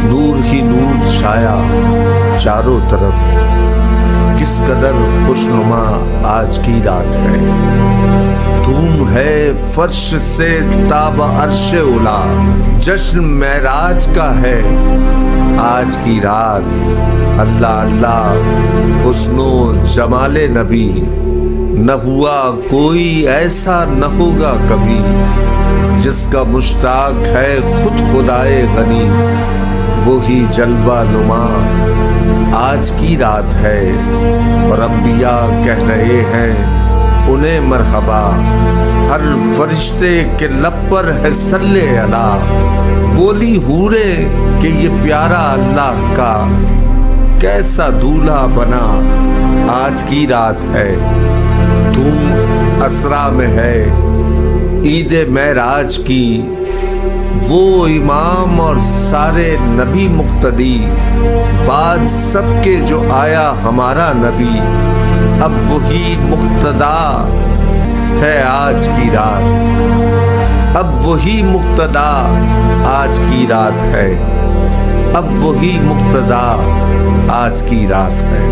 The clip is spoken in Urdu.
نور ہی نور چھایا چاروں طرف، کس قدر خوشنما آج کی رات ہے۔ دھوم ہے فرش سے تاب عرش اولا، جشن معراج کا ہے آج کی رات۔ اللہ اللہ حسن و جمال نبی، نہ ہوا کوئی ایسا نہ ہوگا کبھی، جس کا مشتاق ہے خود خدائے غنی، وہی جلوہ نما آج کی رات ہے۔ اور انبیاء کہہ رہے ہیں انہیں مرحبا، ہر فرشتے کے لب پر ہے صلی علی، بولی حورے کہ یہ پیارا اللہ کا کیسا دولہا بنا آج کی رات ہے۔ دھوم اسرا میں ہے عید معراج کی، وہ امام اور سارے نبی مقتدی، بعد سب کے جو آیا ہمارا نبی، اب وہی مقتدا ہے آج کی رات، اب وہی مقتدا آج کی رات ہے، اب وہی مقتدا آج کی رات ہے۔